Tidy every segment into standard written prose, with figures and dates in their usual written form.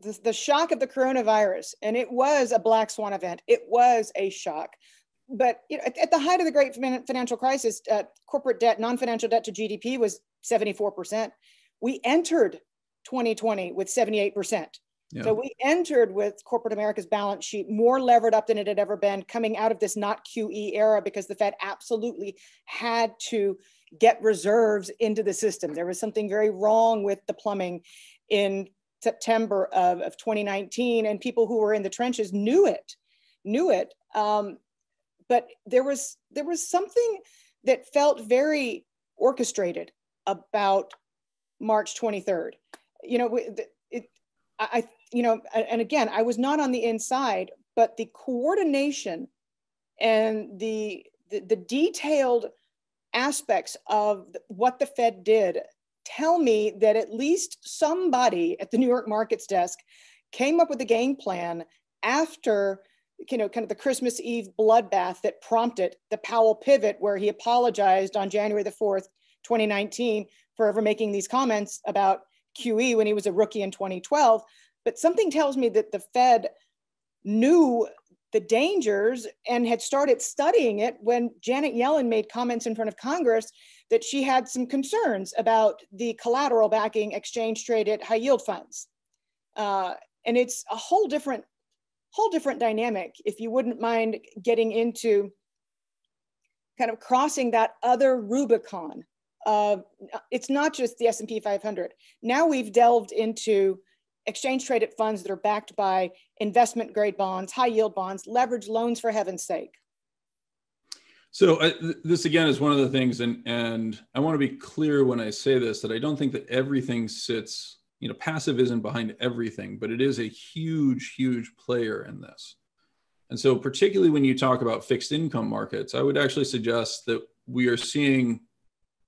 the shock of the coronavirus, and it was a black swan event. It was a shock. But at the height of the great financial crisis, corporate debt, non-financial debt to GDP was 74%. We entered 2020 with 78%. Yeah. So we entered with corporate America's balance sheet more levered up than it had ever been, coming out of this not QE era, because the Fed absolutely had to get reserves into the system. There was something very wrong with the plumbing in September of 2019, and people who were in the trenches knew it. But there was something that felt very orchestrated about March 23rd. And again, I was not on the inside, but the coordination and the detailed aspects of what the Fed did tell me that at least somebody at the New York markets desk came up with a game plan after, kind of the Christmas Eve bloodbath that prompted the Powell pivot, where he apologized on January the 4th, 2019, for ever making these comments about QE when he was a rookie in 2012. But something tells me that the Fed knew the dangers and had started studying it when Janet Yellen made comments in front of Congress that she had some concerns about the collateral backing exchange traded high yield funds. And it's a whole different dynamic, if you wouldn't mind getting into kind of crossing that other Rubicon. It's not just the S&P 500. Now we've delved into exchange traded funds that are backed by investment grade bonds, high yield bonds, leverage loans, for heaven's sake. So this again is one of the things, and I want to be clear when I say this, that I don't think that everything sits, passive isn't behind everything, but it is a huge, huge player in this. And so particularly when you talk about fixed income markets, I would actually suggest that we are seeing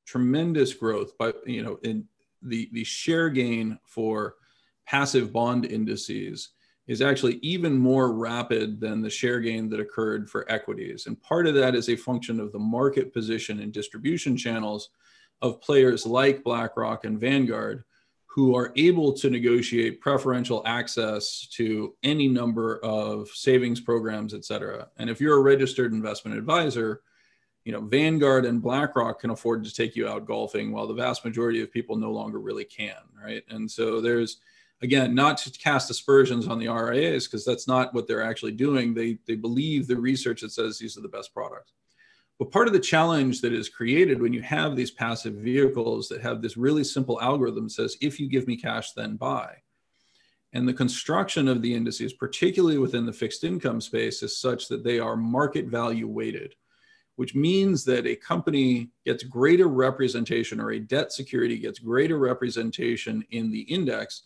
tremendous growth by, in the share gain for passive bond indices is actually even more rapid than the share gain that occurred for equities. And part of that is a function of the market position and distribution channels of players like BlackRock and Vanguard, who are able to negotiate preferential access to any number of savings programs, et cetera. And if you're a registered investment advisor, Vanguard and BlackRock can afford to take you out golfing, while the vast majority of people no longer really can, right? And so there's, again, not to cast aspersions on the RIAs, because that's not what they're actually doing. They believe the research that says these are the best products. But part of the challenge that is created when you have these passive vehicles that have this really simple algorithm that says, if you give me cash, then buy. And the construction of the indices, particularly within the fixed income space, is such that they are market value weighted, which means that a company gets greater representation, or a debt security gets greater representation in the index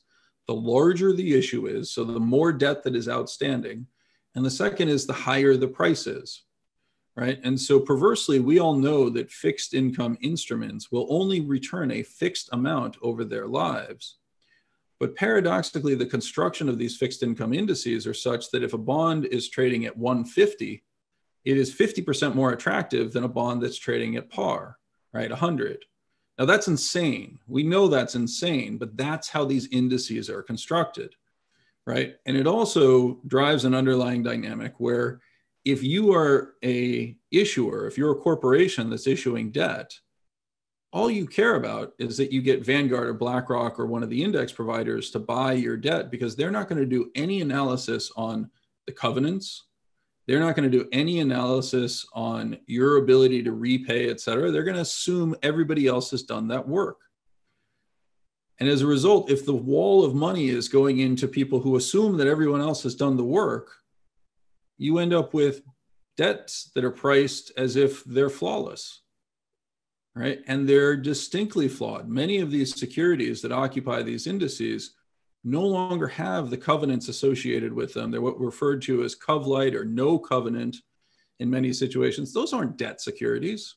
the larger the issue is, so the more debt that is outstanding. And the second is the higher the price is, right? And so perversely, we all know that fixed income instruments will only return a fixed amount over their lives. But paradoxically, the construction of these fixed income indices are such that if a bond is trading at 150, it is 50% more attractive than a bond that's trading at par, right? 100. Now that's insane. We know that's insane, but that's how these indices are constructed, right? And it also drives an underlying dynamic where if you are a issuer, if you're a corporation that's issuing debt, all you care about is that you get Vanguard or BlackRock or one of the index providers to buy your debt, because they're not going to do any analysis on the covenants. They're not going to do any analysis on your ability to repay, et cetera. They're going to assume everybody else has done that work. And as a result, if the wall of money is going into people who assume that everyone else has done the work, you end up with debts that are priced as if they're flawless, right? And they're distinctly flawed. Many of these securities that occupy these indices no longer have the covenants associated with them. They're what referred to as cov-lite or no covenant in many situations. Those aren't debt securities,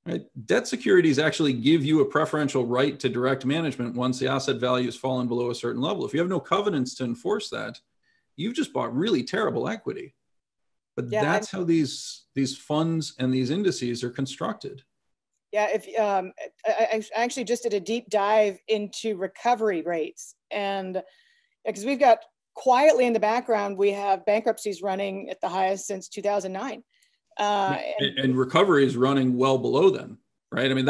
right? Debt securities actually give you a preferential right to direct management once the asset value has fallen below a certain level. If you have no covenants to enforce that, you've just bought really terrible equity. But yeah, that's how these funds and these indices are constructed. Yeah, I actually just did a deep dive into recovery rates, and Because we've got quietly in the background, we have bankruptcies running at the highest since 2009. And recovery is running well below them, right? I mean,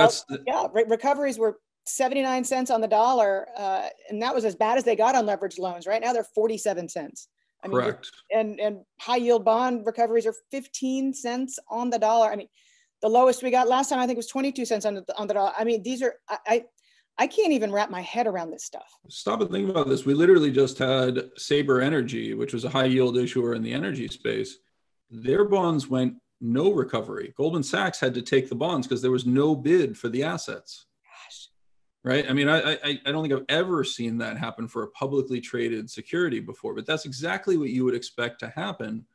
recoveries were 79 cents on the dollar, and that was as bad as they got on leveraged loans. Right now, they're 47 cents. Correct. And high yield bond recoveries are 15 cents on the dollar. I mean, the lowest we got last time, I think, was 22 cents on the dollar. I mean, these are, I can't even wrap my head around this stuff. Stop and think about this. We literally just had Sabre Energy, which was a high yield issuer in the energy space. Their bonds went no recovery. Goldman Sachs had to take the bonds because there was no bid for the assets. Gosh. Right? I mean, I don't think I've ever seen that happen for a publicly traded security before, but that's exactly what you would expect to happen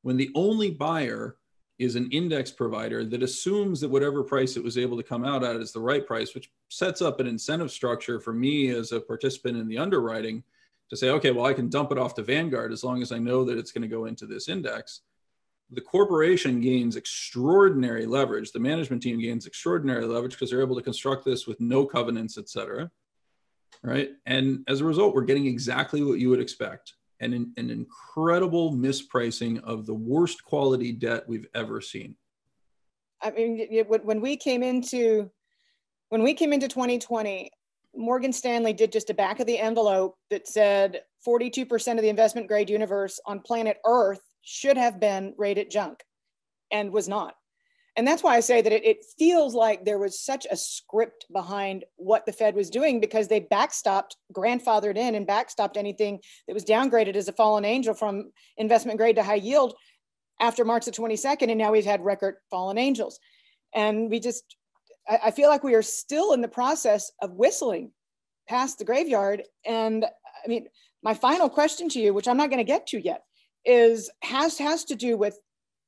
when the only buyer is an index provider that assumes that whatever price it was able to come out at is the right price, which sets up an incentive structure for me as a participant in the underwriting to say, okay, well, I can dump it off to Vanguard as long as I know that it's going to go into this index. The corporation gains extraordinary leverage. The management team gains extraordinary leverage because they're able to construct this with no covenants, et cetera, right? And as a result, we're getting exactly what you would expect, an incredible mispricing of the worst quality debt we've ever seen. I mean, when we came into 2020, Morgan Stanley did just a back of the envelope that said 42% of the investment grade universe on planet Earth should have been rated junk and was not. And that's why I say that it feels like there was such a script behind what the Fed was doing, because they grandfathered in and backstopped anything that was downgraded as a fallen angel from investment grade to high yield after March the 22nd. And now we've had record fallen angels. And I feel like we are still in the process of whistling past the graveyard. And I mean, my final question to you, which I'm not going to get to yet, has to do with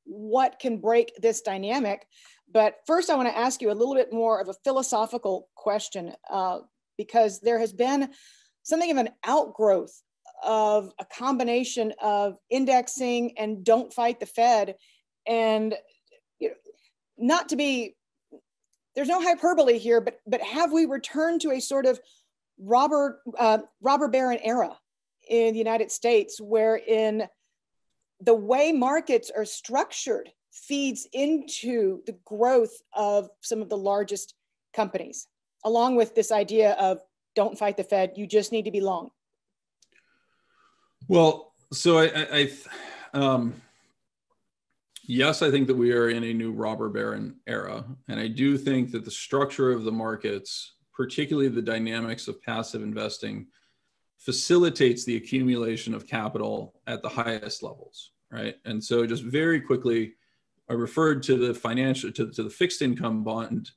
what can break this dynamic. But first, I want to ask you a little bit more of a philosophical question, because there has been something of an outgrowth of a combination of indexing and don't fight the Fed. And there's no hyperbole here, but have we returned to a sort of robber baron era in the United States, wherein the way markets are structured feeds into the growth of some of the largest companies, along with this idea of don't fight the Fed, you just need to be long? Well, so yes, I think that we are in a new robber baron era. And I do think that the structure of the markets, particularly the dynamics of passive investing, facilitates the accumulation of capital at the highest levels, right? And so just very quickly, I referred to the to the fixed income bond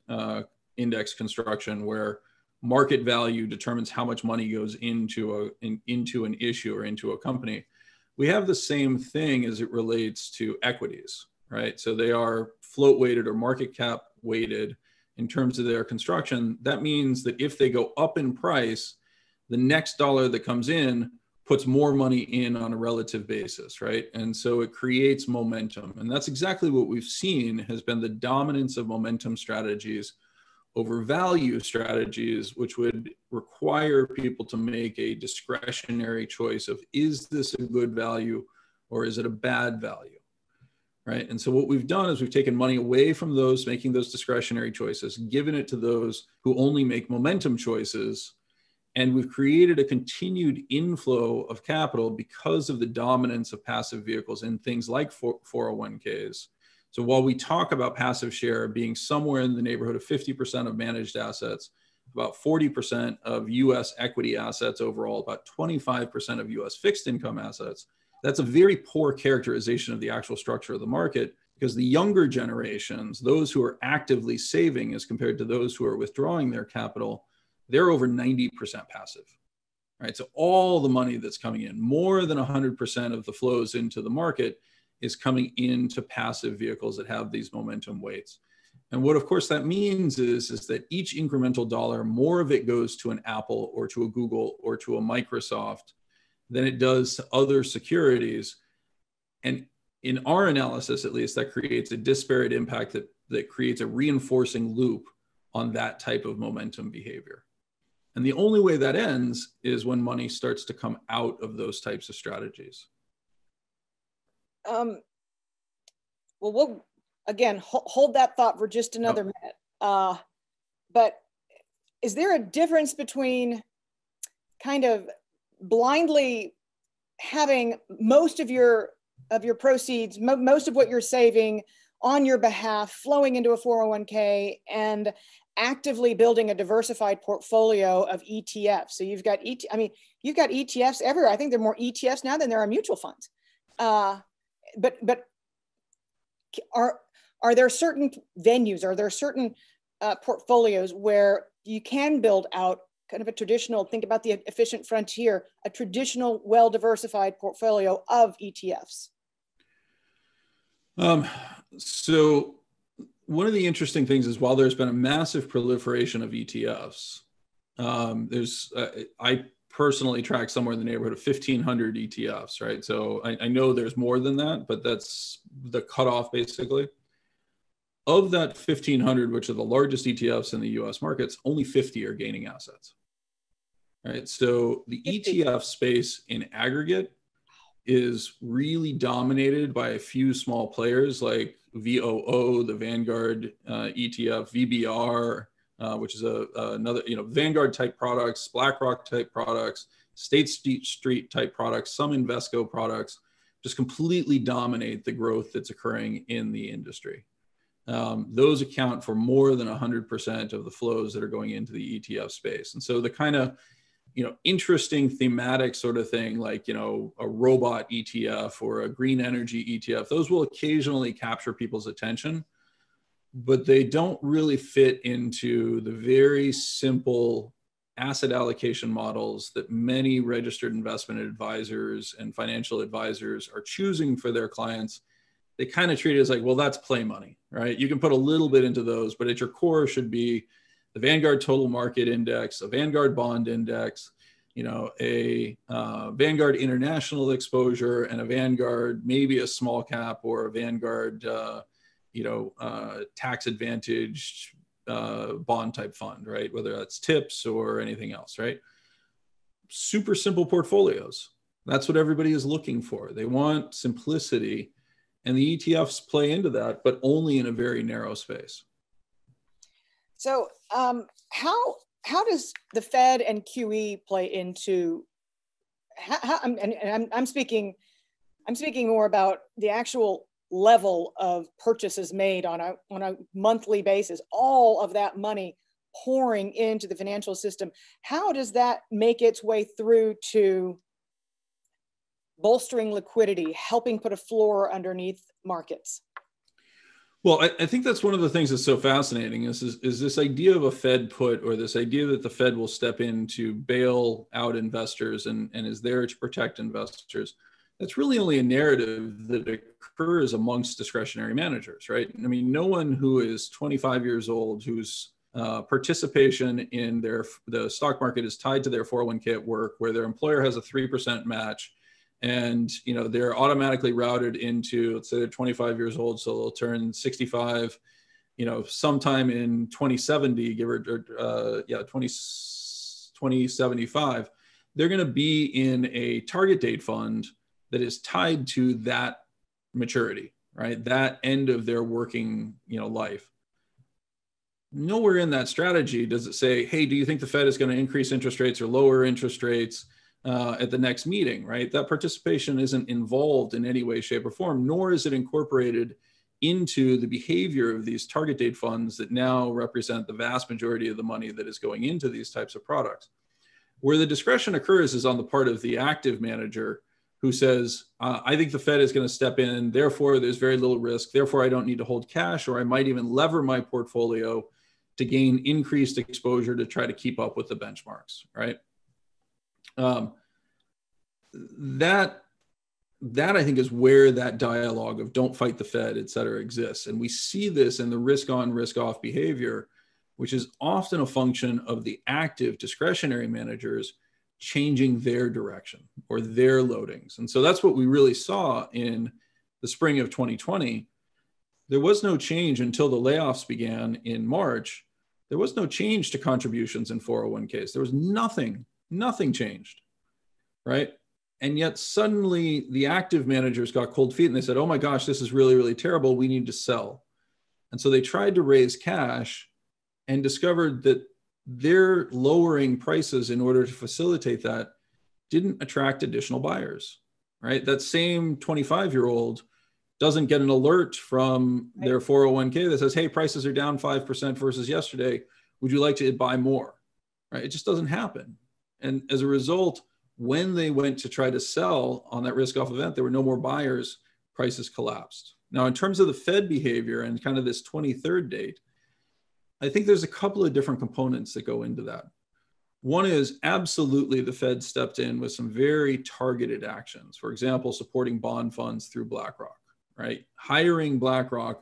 index construction, where market value determines how much money goes into an issue or into a company. We have the same thing as it relates to equities, right? So they are float weighted or market cap weighted in terms of their construction. That means that if they go up in price, the next dollar that comes in puts more money in on a relative basis, right? And so it creates momentum. And that's exactly what we've seen has been the dominance of momentum strategies over value strategies, which would require people to make a discretionary choice of, is this a good value or is it a bad value, right? And so what we've done is we've taken money away from those making those discretionary choices, given it to those who only make momentum choices. And we've created a continued inflow of capital because of the dominance of passive vehicles in things like 401ks. So while we talk about passive share being somewhere in the neighborhood of 50% of managed assets, about 40% of US equity assets overall, about 25% of US fixed income assets, that's a very poor characterization of the actual structure of the market, because the younger generations, those who are actively saving as compared to those who are withdrawing their capital, they're over 90% passive, right? So all the money that's coming in, more than 100% of the flows into the market is coming into passive vehicles that have these momentum weights. And what, of course, that means is that each incremental dollar, more of it goes to an Apple or to a Google or to a Microsoft than it does to other securities. And in our analysis, at least, that creates a disparate impact that creates a reinforcing loop on that type of momentum behavior. And the only way that ends is when money starts to come out of those types of strategies. Well, we'll again hold that thought for just another minute. But is there a difference between kind of blindly having most of your proceeds, most of what you're saving on your behalf flowing into a 401k, and actively building a diversified portfolio of ETFs? So you've got you've got ETFs everywhere. I think there are more ETFs now than there are mutual funds. But are there certain venues, are there certain portfolios where you can build out kind of a traditional, think about the efficient frontier, a traditional well-diversified portfolio of ETFs? So one of the interesting things is, while there's been a massive proliferation of ETFs, I personally track somewhere in the neighborhood of 1,500 ETFs, right? So I know there's more than that, but that's the cutoff basically. Of that 1,500, which are the largest ETFs in the US markets, only 50 are gaining assets, right? So the 50. ETF space in aggregate is really dominated by a few small players like VOO, the Vanguard ETF, VBR, which is another, Vanguard type products, BlackRock type products, State Street type products, some Invesco products, just completely dominate the growth that's occurring in the industry. Those account for more than 100% of the flows that are going into the ETF space. And so the kind of, interesting thematic sort of thing, like, a robot ETF or a green energy ETF, those will occasionally capture people's attention, but they don't really fit into the very simple asset allocation models that many registered investment advisors and financial advisors are choosing for their clients. They kind of treat it as like, well, that's play money, right? You can put a little bit into those, but at your core should be the Vanguard Total Market Index, a Vanguard Bond Index, a Vanguard International Exposure, and a Vanguard, maybe a small cap, or a Vanguard, tax advantaged bond type fund, right? Whether that's TIPS or anything else, right? Super simple portfolios. That's what everybody is looking for. They want simplicity, and the ETFs play into that, but only in a very narrow space. So how does the Fed and QE play into? I'm speaking more about the actual level of purchases made on a monthly basis. All of that money pouring into the financial system. How does that make its way through to bolstering liquidity, helping put a floor underneath markets? Well, I think that's one of the things that's so fascinating is this idea of a Fed put, or this idea that the Fed will step in to bail out investors and is there to protect investors. That's really only a narrative that occurs amongst discretionary managers, right? I mean, no one who is 25 years old, whose participation in the stock market is tied to their 401k at work, where their employer has a 3% match, and they're automatically routed into, let's say they're 25 years old, so they'll turn 65, sometime in 2070, 2075, they're going to be in a target date fund that is tied to that maturity, right? That end of their working, life. Nowhere in that strategy does it say, hey, do you think the Fed is going to increase interest rates or lower interest rates at the next meeting, right? That participation isn't involved in any way, shape, or form, nor is it incorporated into the behavior of these target date funds that now represent the vast majority of the money that is going into these types of products. Where the discretion occurs is on the part of the active manager, who says, I think the Fed is going to step in, therefore there's very little risk, therefore I don't need to hold cash, or I might even lever my portfolio to gain increased exposure to try to keep up with the benchmarks, right? That I think is where that dialogue of don't fight the Fed, et cetera, exists. And we see this in the risk on, risk off behavior, which is often a function of the active discretionary managers changing their direction or their loadings. And so that's what we really saw in the spring of 2020. There was no change until the layoffs began in March, there was no change to contributions in 401ks. There was nothing changed, right? And yet suddenly the active managers got cold feet and they said, oh my gosh, this is really, really terrible. We need to sell. And so they tried to raise cash and discovered that their lowering prices in order to facilitate that didn't attract additional buyers, right? That same 25-year-old doesn't get an alert from their 401k that says, hey, prices are down 5% versus yesterday. Would you like to buy more, right? It just doesn't happen. And as a result, when they went to try to sell on that risk off event, there were no more buyers, prices collapsed. Now, in terms of the Fed behavior and kind of this 23rd date, I think there's a couple of different components that go into that. One is absolutely the Fed stepped in with some very targeted actions. For example, supporting bond funds through BlackRock, right? Hiring BlackRock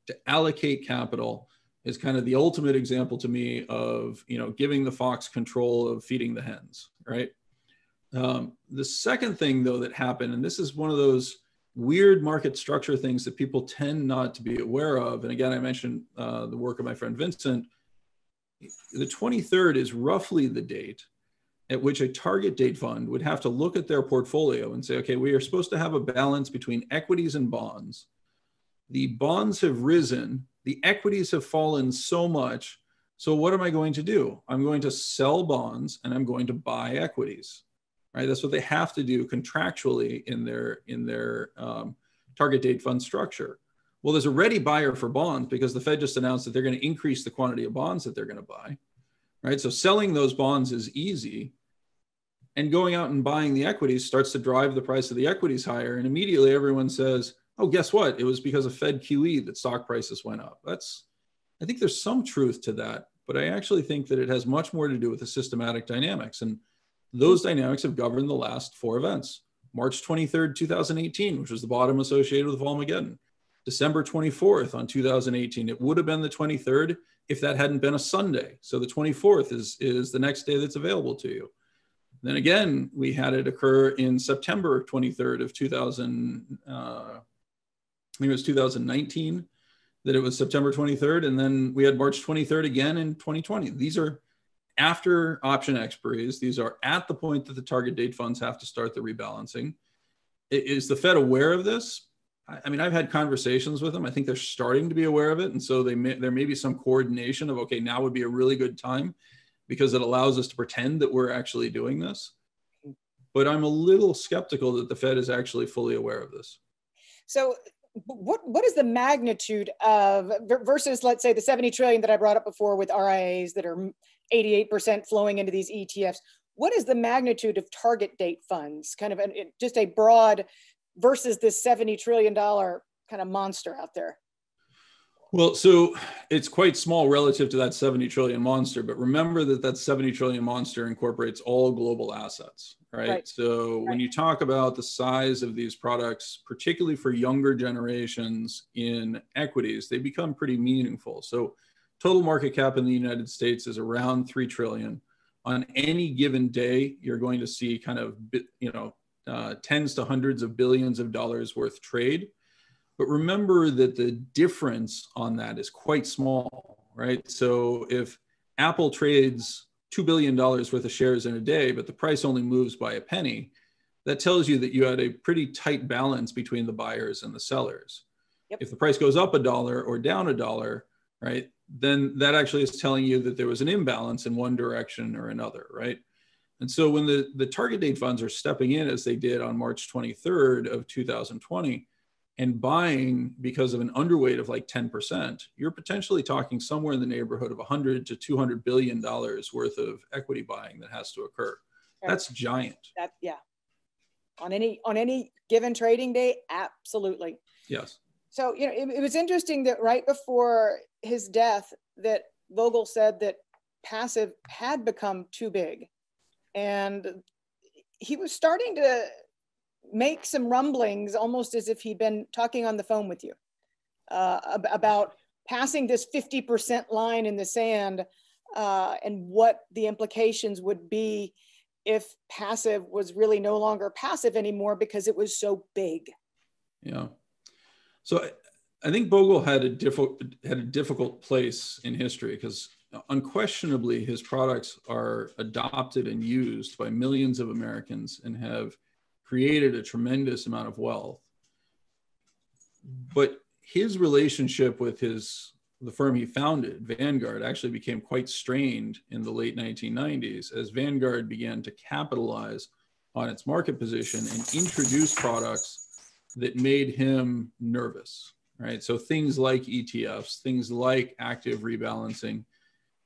to allocate capital is kind of the ultimate example to me of, giving the fox control of feeding the hens, right? The second thing, though, that happened, and this is one of those weird market structure things that people tend not to be aware of. And again, I mentioned the work of my friend Vincent. The 23rd is roughly the date at which a target date fund would have to look at their portfolio and say, okay, we are supposed to have a balance between equities and bonds. The bonds have risen, the equities have fallen so much. So what am I going to do? I'm going to sell bonds and I'm going to buy equities, right? That's what they have to do contractually in their target date fund structure. Well, there's a ready buyer for bonds because the Fed just announced that they're going to increase the quantity of bonds that they're going to buy, right? So selling those bonds is easy, and going out and buying the equities starts to drive the price of the equities higher. And immediately everyone says, oh, guess what? It was because of Fed QE that stock prices went up. I think there's some truth to that, but I actually think that it has much more to do with the systematic dynamics. And those dynamics have governed the last four events. March 23rd, 2018, which was the bottom associated with Volmageddon. December 24th on 2018. It would have been the 23rd if that hadn't been a Sunday. So the 24th is the next day that's available to you. Then again, we had it occur in September 23rd of 2019, that it was September 23rd. And then we had March 23rd again in 2020. These are after option expiries. These are at the point that the target date funds have to start the rebalancing. Is the Fed aware of this? I mean, I've had conversations with them. I think they're starting to be aware of it. And so there may be some coordination of, okay, now would be a really good time because it allows us to pretend that we're actually doing this. But I'm a little skeptical that the Fed is actually fully aware of this. So what is the magnitude of, versus, let's say, the 70 trillion that I brought up before with RIAs that are 88% flowing into these ETFs? What is the magnitude of target date funds, kind of just a broad versus this $70 trillion kind of monster out there? Well, so it's quite small relative to that 70 trillion monster, but remember that 70 trillion monster incorporates all global assets, right? So when you talk about the size of these products, particularly for younger generations in equities, they become pretty meaningful. So total market cap in the United States is around 3 trillion. On any given day, you're going to see kind of, tens to hundreds of billions of dollars worth trade. But remember that the difference on that is quite small, right? So if Apple trades $2 billion worth of shares in a day, but the price only moves by a penny, that tells you that you had a pretty tight balance between the buyers and the sellers. Yep. If the price goes up $1 or down $1, right, then that actually is telling you that there was an imbalance in one direction or another, right? And so when the target date funds are stepping in, as they did on March 23rd of 2020, and buying because of an underweight of like 10%, you're potentially talking somewhere in the neighborhood of $100 to $200 billion worth of equity buying that has to occur. Right. That's giant. On any given trading day, absolutely. Yes. So, it was interesting that right before his death, that Vogel said that passive had become too big. And he was starting to make some rumblings, almost as if he'd been talking on the phone with you, about passing this 50% line in the sand, and what the implications would be if passive was really no longer passive anymore because it was so big. Yeah. So I think Bogle had a difficult place in history because unquestionably, his products are adopted and used by millions of Americans and have created a tremendous amount of wealth. But his relationship with the firm he founded, Vanguard, actually became quite strained in the late 1990s as Vanguard began to capitalize on its market position and introduce products that made him nervous, right? So things like ETFs, things like active rebalancing.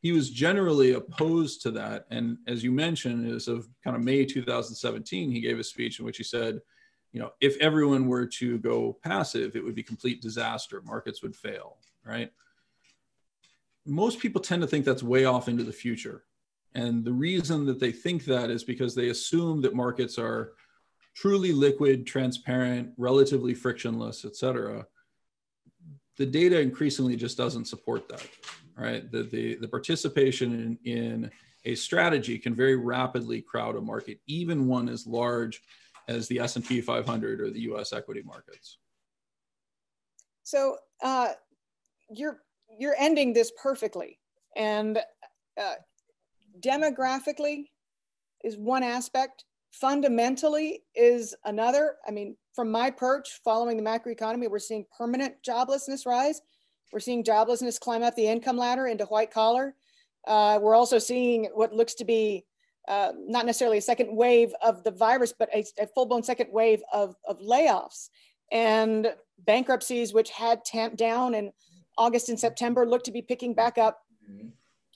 He was generally opposed to that. And as you mentioned, as of kind of May 2017, he gave a speech in which he said, if everyone were to go passive, it would be complete disaster. Markets would fail, right? Most people tend to think that's way off into the future. And the reason that they think that is because they assume that markets are truly liquid, transparent, relatively frictionless, et cetera. The data increasingly just doesn't support that, right? The participation in a strategy can very rapidly crowd a market, even one as large as the S&P 500 or the US equity markets. So you're ending this perfectly. And demographically is one aspect. Fundamentally is another. I mean, from my perch, following the macroeconomy, we're seeing permanent joblessness rise. We're seeing joblessness climb up the income ladder into white collar. We're also seeing what looks to be not necessarily a second wave of the virus, but a full-blown second wave of layoffs and bankruptcies, which had tamped down in August and September, look to be picking back up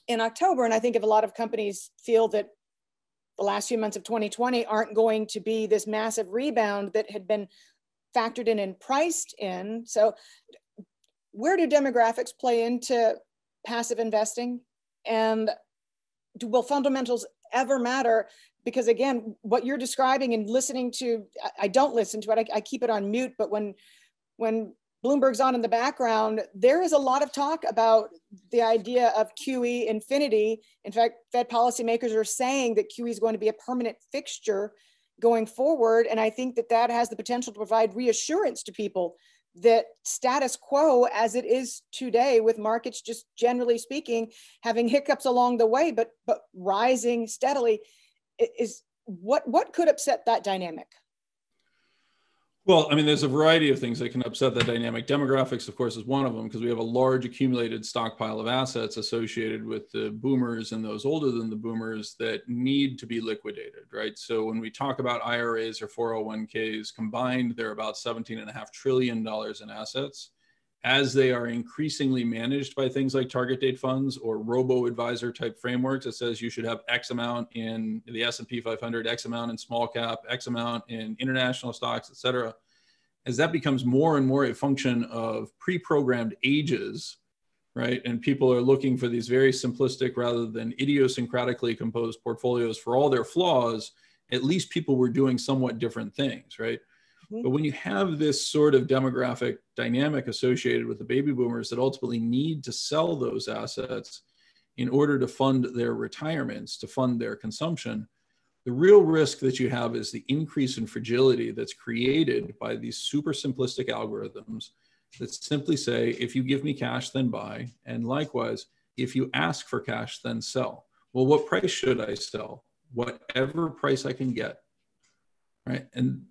in October. And I think if a lot of companies feel that the last few months of 2020 aren't going to be this massive rebound that had been factored in and priced in. So where do demographics play into passive investing? And will fundamentals ever matter? Because again, what you're describing and listening to, I don't listen to it. I keep it on mute, but when Bloomberg's on in the background, there is a lot of talk about the idea of QE infinity. In fact, Fed policymakers are saying that QE is going to be a permanent fixture going forward. And I think that has the potential to provide reassurance to people that status quo as it is today, with markets just generally speaking, having hiccups along the way, but rising steadily, is what could upset that dynamic? Well, I mean, there's a variety of things that can upset that dynamic. Demographics, of course, is one of them, because we have a large accumulated stockpile of assets associated with the boomers and those older than the boomers that need to be liquidated, right? So when we talk about IRAs or 401ks combined, they're about $17.5 trillion in assets. As they are increasingly managed by things like target date funds or robo-advisor type frameworks that says you should have X amount in the S&P 500, X amount in small cap, X amount in international stocks, et cetera, as that becomes more and more a function of pre-programmed ages, right? And people are looking for these very simplistic rather than idiosyncratically composed portfolios for all their flaws, at least people were doing somewhat different things, right? But when you have this sort of demographic dynamic associated with the baby boomers that ultimately need to sell those assets in order to fund their retirements, to fund their consumption, the real risk that you have is the increase in fragility that's created by these super simplistic algorithms that simply say, if you give me cash, then buy. And likewise, if you ask for cash, then sell. Well, what price should I sell? Whatever price I can get, right? And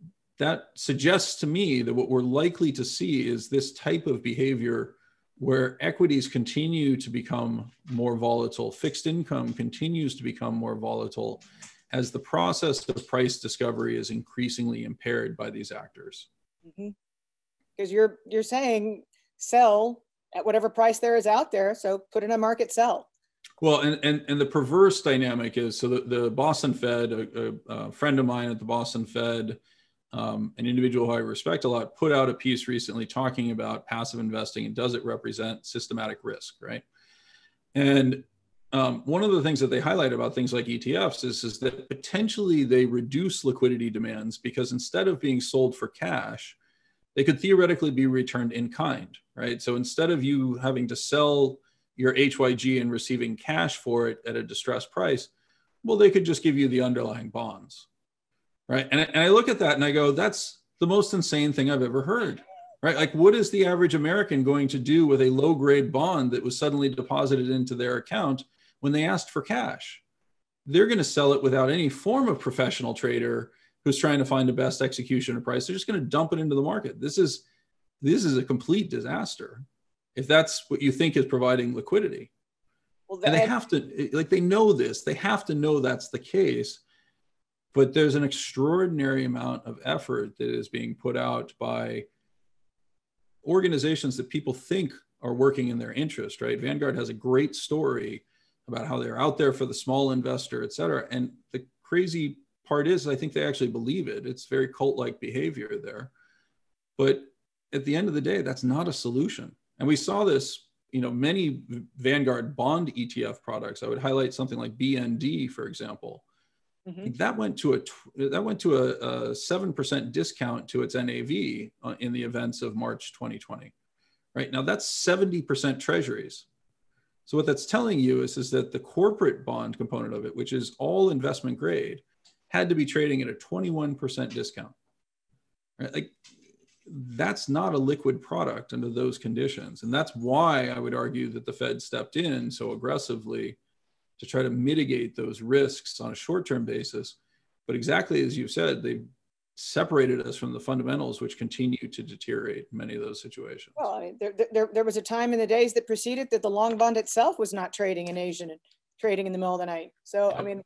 that suggests to me that what we're likely to see is this type of behavior where equities continue to become more volatile, fixed income continues to become more volatile as the process of price discovery is increasingly impaired by these actors. Because you're saying sell at whatever price there is out there, so put in a market sell. Well, and the perverse dynamic is, so the Boston Fed, a friend of mine at the Boston Fed, an individual who I respect a lot, put out a piece recently talking about passive investing and does it represent systematic risk, right? And one of the things that they highlight about things like ETFs is that potentially they reduce liquidity demands because instead of being sold for cash, they could theoretically be returned in kind, right? So instead of you having to sell your HYG and receiving cash for it at a distressed price, well, they could just give you the underlying bonds. Right. And I look at that and I go, that's the most insane thing I've ever heard. Right. Like, what is the average American going to do with a low grade bond that was suddenly deposited into their account when they asked for cash. They're going to sell it without any form of professional trader who's trying to find the best execution or price. They're just going to dump it into the market. This is a complete disaster if that's what you think is providing liquidity. Well, and they have to, like, they know this. They have to know that's the case. But there's an extraordinary amount of effort that is being put out by organizations that people think are working in their interest, right? Vanguard has a great story about how they're out there for the small investor, et cetera. And the crazy part is, I think they actually believe it. It's very cult-like behavior there. But at the end of the day, that's not a solution. And we saw this, many Vanguard bond ETF products. I would highlight something like BND, for example. Mm-hmm. That went to a 7% discount to its NAV in the events of March 2020. Right now, that's 70% treasuries. So what that's telling you is that the corporate bond component of it, which is all investment grade, had to be trading at a 21% discount. Right? Like, that's not a liquid product under those conditions. And that's why I would argue that the Fed stepped in so aggressively to try to mitigate those risks on a short-term basis. But exactly as you said, they separated us from the fundamentals, which continue to deteriorate in many of those situations. Well, I mean, there was a time in the days that preceded that the long bond itself was not trading in Asia and trading in the middle of the night. So, yep. I mean,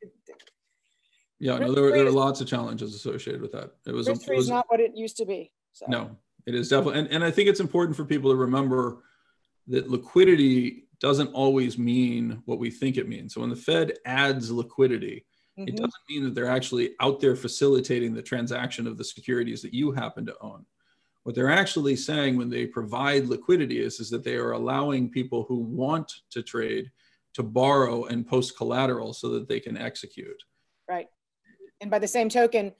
yeah, no, there were lots of challenges associated with that. It was not what it used to be. So. No, it is definitely, and I think it's important for people to remember that liquidity doesn't always mean what we think it means. So when the Fed adds liquidity, it doesn't mean that they're actually out there facilitating the transaction of the securities that you happen to own. What they're actually saying when they provide liquidity is that they are allowing people who want to trade to borrow and post collateral so that they can execute. Right. And by the same token,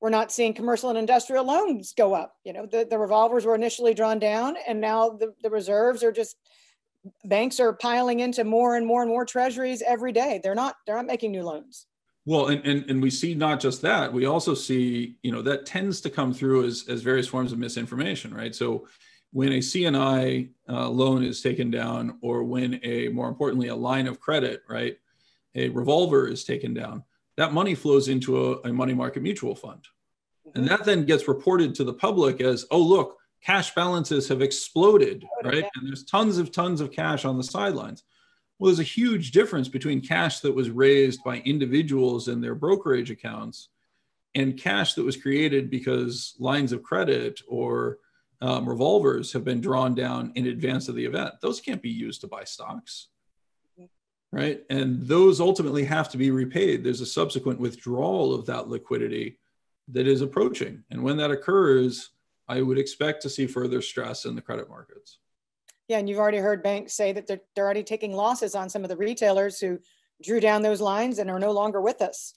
we're not seeing commercial and industrial loans go up. The revolvers were initially drawn down, and now the reserves are just, banks are piling into more and more and more treasuries every day. They're not making new loans. Well, and we see not just that, we also see, that tends to come through as various forms of misinformation, right? So when a CNI loan is taken down, or when more importantly, a line of credit, right, a revolver is taken down, that money flows into a money market mutual fund. And that then gets reported to the public as, oh, look, cash balances have exploded, right? And there's tons of cash on the sidelines. Well, there's a huge difference between cash that was raised by individuals in their brokerage accounts and cash that was created because lines of credit or revolvers have been drawn down in advance of the event. Those can't be used to buy stocks, right? And those ultimately have to be repaid. There's a subsequent withdrawal of that liquidity that is approaching. And when that occurs, I would expect to see further stress in the credit markets. Yeah, and you've already heard banks say that they're already taking losses on some of the retailers who drew down those lines and are no longer with us.